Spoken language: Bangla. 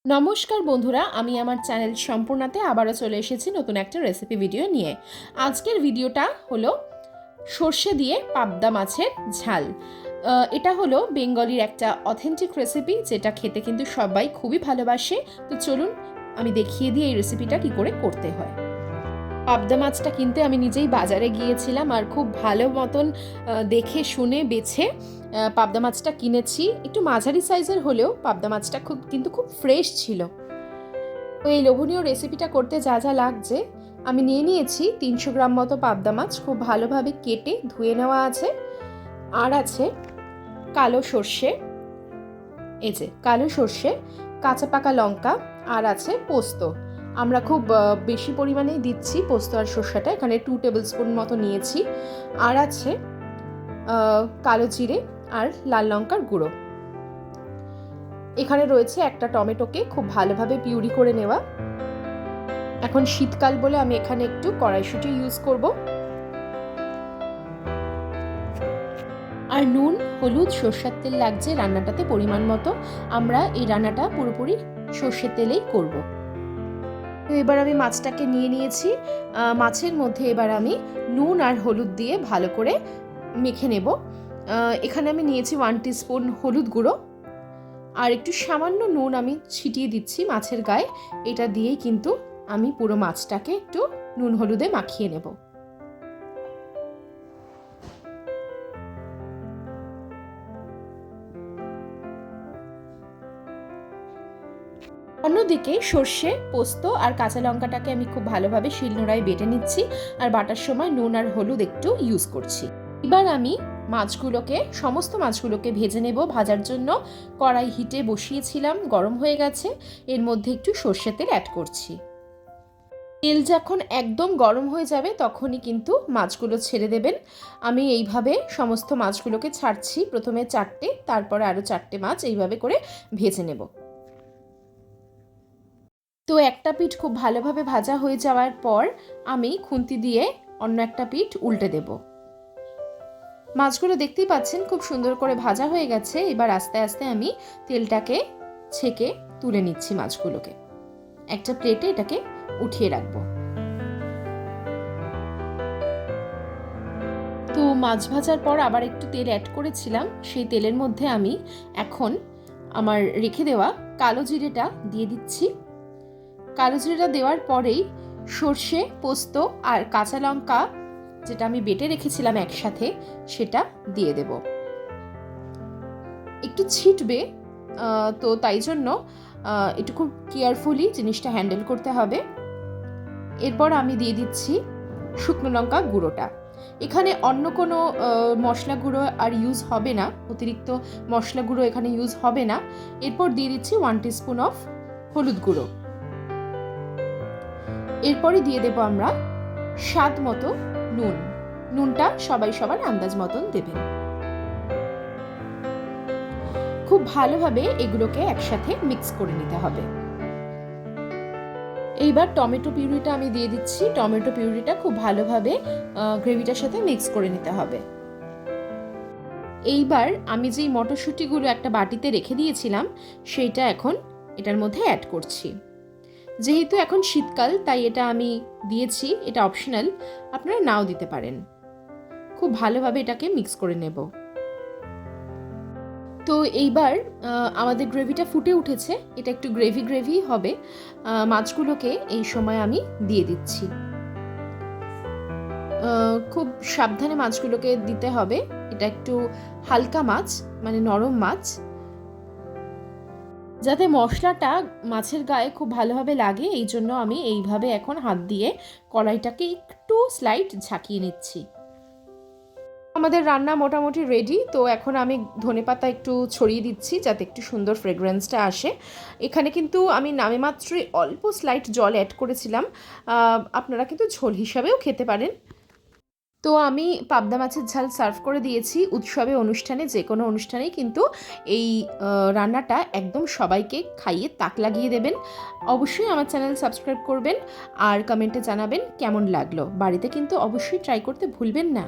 নমস্কার বন্ধুরা, আমি আমার চ্যানেল সম্পূর্ণাতে আবারও চলে এসেছি নতুন একটা রেসিপি ভিডিও নিয়ে। আজকের ভিডিওটা হলো সর্ষে দিয়ে পাবদা মাছের ঝাল। এটা হলো বেঙ্গলির একটা অথেন্টিক রেসিপি, যেটা খেতে কিন্তু সবাই খুবই ভালোবাসে। তো চলুন আমি দেখিয়ে দিই এই রেসিপিটা কী করে করতে হয়। পাবদা মাছটা কিনতে আমি নিজেই বাজারে গিয়েছিলাম আর খুব ভালো মতন দেখে শুনে বেছে পাবদা মাছটা কিনেছি। একটু মাঝারি সাইজের হলেও পাবদা মাছটা খুব ফ্রেশ ছিল। তো এই লোভনীয় রেসিপিটা করতে যা যা লাগছে আমি নিয়ে নিয়েছি 300 গ্রাম মতো পাবদা মাছ, খুব ভালোভাবে কেটে ধুয়ে নেওয়া আছে। আর আছে কালো সর্ষে, এই যে কালো সর্ষে, কাঁচা পাকা লঙ্কা, আর আছে পোস্ত। আমরা খুব বেশি পরিমাণেই দিচ্ছি পোস্ত আর সর্ষেটা, এখানে 2 টেবিল স্পুন মতো নিয়েছি। আর আছে কালো জিরে আর লাল লঙ্কার গুঁড়ো। এখানে রয়েছে একটা টমেটোকে খুব ভালোভাবে পিউরি করে নেওয়া। এখন শীতকাল বলে আমি এখানে একটু কড়াইশুঁটি ইউজ করব। আর নুন, হলুদ, সর্ষের তেল লাগছে রান্নাটাতে পরিমাণ মতো। আমরা এই রান্নাটা পুরোপুরি সর্ষের তেলেই করব। তো এবার আমি মাছটাকে নিয়ে নিয়েছি। মাছের মধ্যে এবার আমি নুন আর হলুদ দিয়ে ভালো করে মেখে নেব। এখানে আমি নিয়েছি 1 টিস্পুন হলুদ গুঁড়ো আর একটু সামান্য নুন আমি ছিটিয়ে দিচ্ছি মাছের গায়ে। এটা দিয়েই কিন্তু আমি পুরো মাছটাকে একটু নুন হলুদে মাখিয়ে নেব। অন্যদিকে সর্ষে, পোস্ত আর কাঁচা লঙ্কাটাকে আমি খুব ভালোভাবে শিলনোড়ায় বেটে নিচ্ছি আর বাটার সময় নুন আর হলুদ একটু ইউজ করছি। এবার আমি সমস্ত মাছগুলোকে ভেজে নেব। ভাজার জন্য কড়াই হিটে বসিয়েছিলাম, গরম হয়ে গেছে। এর মধ্যে একটু সর্ষের তেল অ্যাড করছি। তেল যখন একদম গরম হয়ে যাবে তখনই কিন্তু মাছগুলো ছেড়ে দেবেন। আমি এইভাবে সমস্ত মাছগুলোকে ছাড়ছি, প্রথমে 4টে, তারপরে আরও 4টে মাছ এইভাবে করে ভেজে নেব। তো একটা পিঠ খুব ভালোভাবে ভাজা হয়ে যাওয়ার পর আমি খুন্তি দিয়ে অন্য একটা পিঠ উল্টে দেব। মাছগুলো দেখতেই পাচ্ছেন খুব সুন্দর করে ভাজা হয়ে গেছে। এবার আস্তে আস্তে আমি তেলটাকে ছেঁকে তুলে নিচ্ছি মাছগুলোকে। একটা প্লেটে এটাকে উঠিয়ে রাখবো। তো মাছ ভাজার পর আবার একটু তেল অ্যাড করেছিলাম, সেই তেলের মধ্যে আমি এখন আমার রেখে দেওয়া কালো জিরেটা দিয়ে দিচ্ছি। কালো জিরেটা দেওয়ার পরেই সর্ষে, পোস্ত আর কাঁচা লঙ্কা যেটা আমি বেটে রেখেছিলাম একসাথে, সেটা দিয়ে দেব। একটু ছিটবে, তো তাই জন্য একটু খুব কেয়ারফুলি জিনিসটা হ্যান্ডেল করতে হবে। এরপর আমি দিয়ে দিচ্ছি শুকনো লঙ্কা গুঁড়োটা। এখানে অন্য কোনো মশলা গুঁড়ো আর ইউজ হবে না, অতিরিক্ত মশলা গুঁড়ো এখানে ইউজ হবে না। এরপর দিয়ে দিচ্ছি 1 টিস্পুন অফ হলুদ গুঁড়ো। এরপরে দিয়ে দেব আমরা স্বাদ মতো নুন। নুনটা সবার আন্দাজ মতন দেবেন। খুব ভালোভাবে এগুলোকে একসাথে মিক্স করে নিতে হবে। এইবার টমেটো পিউরিটা আমি দিয়ে দিচ্ছি। টমেটো পিউরিটা খুব ভালোভাবে গ্রেভিটার সাথে মিক্স করে নিতে হবে। এইবার আমি যেই মটরশুঁটিগুলো একটা বাটিতে রেখে দিয়েছিলাম সেইটা এখন এটার মধ্যে অ্যাড করছি। যেহেতু এখন শীতকাল তাই এটা আমি দিয়েছি, এটা অপশনাল, আপনারা নাও দিতে পারেন। খুব ভালোভাবে এটাকে মিক্স করে নেব। তো এইবার আমাদের গ্রেভিটা ফুটে উঠেছে, এটা একটু গ্রেভি হবে। মাছগুলোকে এই সময় আমি দিয়ে দিচ্ছি। খুব সাবধানে মাছগুলোকে দিতে হবে। এটা একটু হালকা মাছ, মানে নরম মাছ, যাতে মশলাটা মাছের গায়ে খুব ভালোভাবে লাগে। এই জন্য আমি এইভাবে এখন হাত দিয়ে কড়াইটাকে একটু স্লাইড ঝাঁকিয়ে নিচ্ছি। আমাদের রান্না মোটামুটি রেডি। তো এখন আমি ধনেপাতা একটু ছড়িয়ে দিচ্ছি যাতে একটু সুন্দর ফ্রেগরেন্সটা আসে। এখানে কিন্তু আমি নামে মাত্রই অল্প স্লাইট জল অ্যাড করেছিলাম, আপনারা কিন্তু ঝোল হিসাবেও খেতে পারেন। তো আমি পাবদা মাছের ঝাল সার্ভ করে দিয়েছি। উৎসবে, অনুষ্ঠানে, যে কোনো অনুষ্ঠানেই কিন্তু এই রান্নাটা একদম সবাইকে খাইয়ে তাক লাগিয়ে দেবেন। অবশ্যই আমার চ্যানেল সাবস্ক্রাইব করবেন আর কমেন্টে জানাবেন কেমন লাগলো। বাড়িতে কিন্তু অবশ্যই ট্রাই করতে ভুলবেন না।